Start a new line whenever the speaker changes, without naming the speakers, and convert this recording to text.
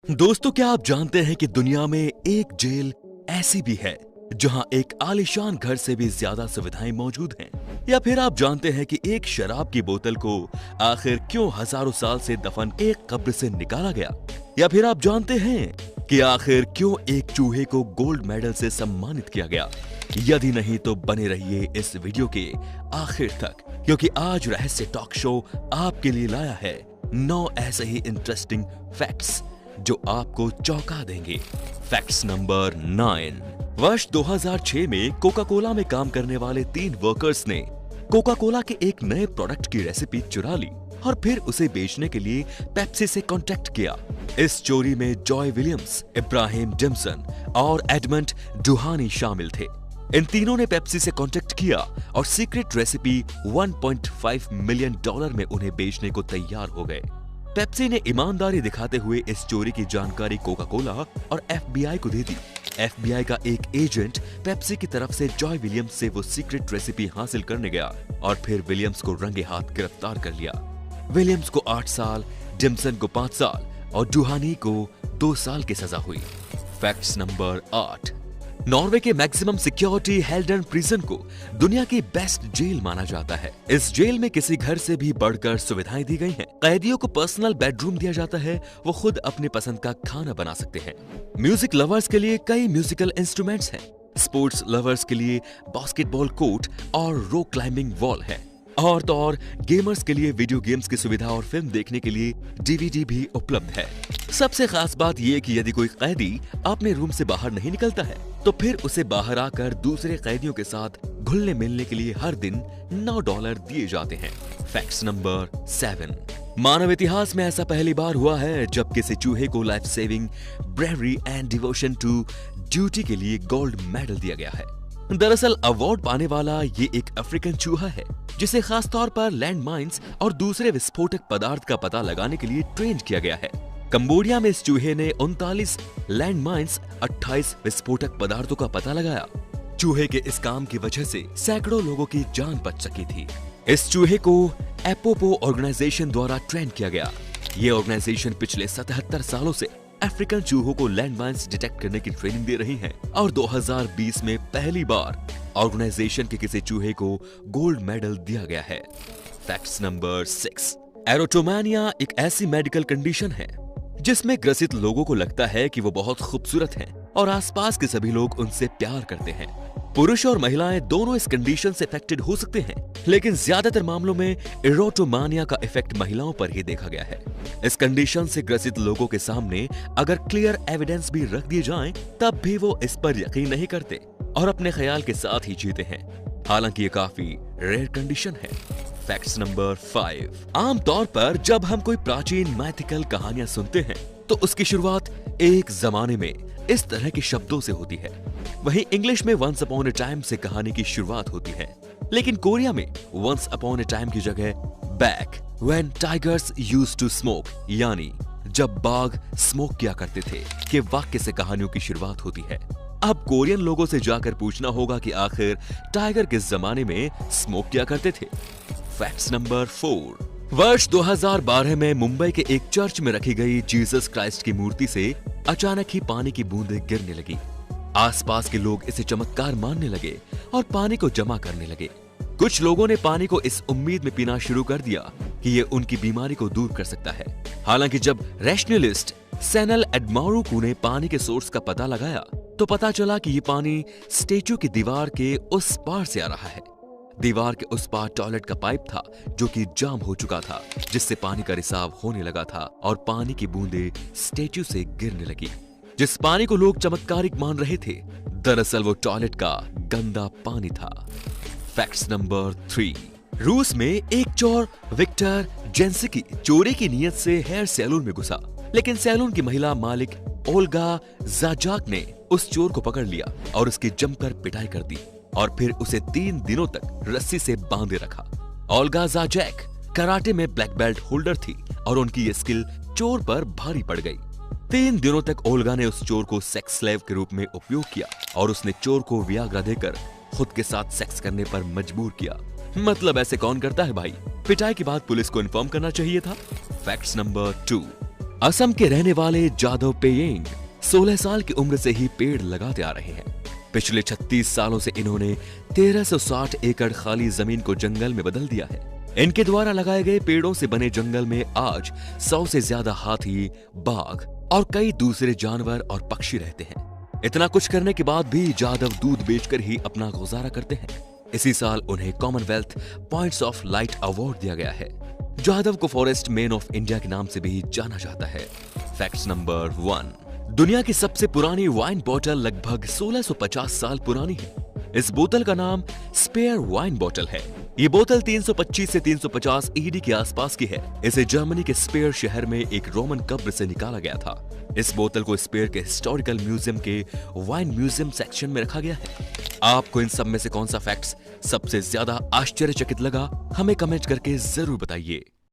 दोस्तों, क्या आप जानते हैं कि दुनिया में एक जेल ऐसी भी है जहां एक आलीशान घर से भी ज्यादा सुविधाएं मौजूद हैं? या फिर आप जानते हैं कि एक शराब की बोतल को आखिर क्यों हजारों साल से दफन एक कब्र से निकाला गया? या फिर आप जानते हैं कि आखिर क्यों एक चूहे को गोल्ड मेडल से सम्मानित किया गया? यदि नहीं तो बने रहिए इस वीडियो के आखिर तक, क्योंकि आज रहस्य टॉक शो आपके लिए लाया है 9 ऐसे ही इंटरेस्टिंग फैक्ट्स जो आपको चौंका देंगे। Facts number 9। वर्ष 2006 में कोका कोला में काम करने वाले 3 वर्कर्स ने कोका कोला के एक नए प्रोडक्ट की रेसिपी चुरा ली और फिर उसे बेचने के लिए पेप्सी से कांटेक्ट किया। इस चोरी में जॉय विलियम्स, इब्राहिम जिम्सन और एडमंड डुहानी शामिल थे। इन तीनों ने पेप्सी से कांटेक्ट किया और सीक्रेट रेसिपी $1.5 मिलियन में उन्हें बेचने को तैयार हो गए। पेप्सी ने ईमानदारी दिखाते हुए इस चोरी की जानकारी कोका कोला और FBI को दे दी। FBI का एक एजेंट पेप्सी की तरफ से जॉय विलियम्स से वो सीक्रेट रेसिपी हासिल करने गया और फिर विलियम्स को रंगे हाथ गिरफ्तार कर लिया। विलियम्स को 8 साल, जिम्सन को 5 साल और डुहानी को 2 साल की सजा हुई। Facts number 8। नॉर्वे के मैक्सिमम सिक्योरिटी हेल्डन प्रिजन को दुनिया की बेस्ट जेल माना जाता है। इस जेल में किसी घर से भी बढ़कर सुविधाएं दी गई हैं। कैदियों को पर्सनल बेडरूम दिया जाता है, वो खुद अपनी पसंद का खाना बना सकते हैं। म्यूजिक लवर्स के लिए कई म्यूजिकल इंस्ट्रूमेंट्स हैं। स्पोर्ट्स लवर्स के लिए बास्केटबॉल कोर्ट और रॉक क्लाइंबिंग वॉल है। और तो और गेमर्स के लिए वीडियो गेम्स की सुविधा और फिल्म देखने के लिए DVD भी उपलब्ध है। सबसे खास बात यह कि यदि कोई कैदी अपने रूम से बाहर नहीं निकलता है तो फिर उसे बाहर आकर दूसरे कैदियों के साथ घुलने मिलने के लिए हर दिन $9 दिए जाते हैं। Facts number 7। मानव इतिहास में ऐसा पहली बार हुआ है जब किसी चूहे को life saving bravery and devotion to duty के लिए गोल्ड मेडल दिया गया है। दरअसल अवार्ड पाने वाला ये एक अफ्रीकन चूहा है जिसे खास तौर पर लैंड माइंस और दूसरे विस्फोटक पदार्थ का पता लगाने के लिए ट्रेन किया गया है। कंबोडिया में इस चूहे ने 39 लैंड माइंस, 28 विस्फोटक पदार्थों का पता लगाया। चूहे के इस काम की वजह से सैकड़ों लोगों की जान बच सकी थी। इस चूहे को एपोपो ऑर्गेनाइजेशन द्वारा ट्रेन किया गया। ये ऑर्गेनाइजेशन पिछले 77 सालों से अफ्रीकन चूहों को लैंड माइंस डिटेक्ट करने की ट्रेनिंग दे रही है और 2020 में पहली बार ऑर्गेनाइजेशन के किसी चूहे को गोल्ड मेडल दिया गया है। Facts number 6। एरोटोमानिया एक ऐसी मेडिकल कंडीशन है जिसमें ग्रसित लोगों को लगता है कि वो बहुत खूबसूरत हैं और आसपास के सभी लोग उनसे प्यार करते हैं। पुरुष और महिलाएं दोनों इस कंडीशन से अफेक्टेड हो सकते हैं, लेकिन ज्यादातर मामलों में एरोटोमानिया का इफेक्ट महिलाओं पर ही देखा गया है। इस कंडीशन से ग्रसित लोगों के सामने अगर क्लियर एविडेंस भी रख दिए जाएं, तब भी वो इस पर यकीन नहीं करते और अपने ख्याल के साथ ही जीते हैं। हालांकि ये काफी रेयर कंडीशन है। Facts number 5। आमतौर पर जब हम कोई प्राचीन मैथिकल कहानियां सुनते हैं तो उसकी शुरुआत एक जमाने में इस तरह के शब्दों से होती है। वहीं इंग्लिश में वंस अपॉन अ टाइम से कहानी की शुरुआत होती है, लेकिन कोरिया में वंस अपॉन अ टाइम की जगह back when tigers used to smoke, यानी जब बाघ स्मोक किया करते थे, के वाक्य से कहानियों की शुरुआत होती है। अब कोरियन लोगों से जाकर पूछना होगा कि आखिर टाइगर किस जमाने में स्मोक किया करते थे। Facts number 4। वर्ष 2012 में मुंबई के एक चर्च में रखी गई जीसस क्राइस्ट की मूर्ति से अचानक ही पानी की बूंदें गिरने लगी। आसपास के लोग इसे चमत्कार मानने लगे और पानी को जमा करने लगे। कुछ लोगों ने पानी को इस उम्मीद में पीना शुरू कर दिया कि ये उनकी बीमारी को दूर कर सकता है। हालांकि जब रैशनलिस्ट सैनल एडमारुकू ने पानी के सोर्स का पता लगाया तो पता चला कि ये पानी स्टेच्यू की दीवार के उस पार से आ रहा है। दीवार के उस पार टॉयलेट का पाइप था जो कि जाम हो चुका था, जिससे पानी का रिसाव होने लगा था और पानी की बूंदें स्टेच्यू से गिरने लगी। जिस पानी को लोग चमत्कारिक मान रहे थे, दरअसल वो टॉयलेट का गंदा पानी था। Facts number 3। रूस में एक चोर विक्टर जेंस्की चोरी की नीयत से हेयर सैलून में घुसा, लेकिन सैलून की महिला मालिक ओल्गा जाजाक ने उस चोर को पकड़ लिया और उसकी जमकर पिटाई कर दी और फिर उसे 3 दिनों तक रस्सी से बांधे रखा। ओल्गा जाजैक कराटे में ब्लैक बेल्ट होल्डर थी और उनकी ये स्किल चोर पर भारी पड़ गई। 3 दिनों तक ओल्गा ने उस चोर को सेक्स स्लेव के रूप में उपयोग किया और उसने चोर को वियाग्रा देकर खुद के साथ सेक्स करने पर मजबूर किया। मतलब ऐसे कौन करता है भाई? पिटाई के बाद पुलिस को इन्फॉर्म करना चाहिए था। Facts number 2। असम के रहने वाले जादव पेयेंग 16 साल की उम्र से ही पेड़ लगाते आ रहे हैं। पिछले 36 सालों से इन्होंने 1360 एकड़ खाली जमीन को जंगल में बदल दिया है। इनके द्वारा लगाए गए पेड़ों से बने जंगल में आज 100 से ज्यादा हाथी, बाघ और कई दूसरे जानवर और पक्षी रहते हैं। इतना कुछ करने के बाद भी जादव दूध बेचकर ही अपना गुजारा करते हैं। इसी साल उन्हें Commonwealth points of light award दिया गया है। जादव को फॉरेस्ट मैन ऑफ इंडिया के नाम से भी जाना जाता है। फैक्ट नंबर 1, दुनिया की सबसे पुरानी वाइन बोतल लगभग 1650 साल पुरानी है। इस बोतल का नाम स्पेयर वाइन बोतल है। ये बोतल 325 से 350 ईडी के आसपास की है। इसे जर्मनी के स्पेयर शहर में एक रोमन कब्र से निकाला गया था। इस बोतल को स्पेयर के हिस्टोरिकल म्यूजियम के वाइन म्यूजियम सेक्शन में रखा गया है। आपको इन सब में से कौन सा फैक्ट्स सबसे ज्यादा आश्चर्यचकित लगा, हमें कमेंट करके जरूर बताइए।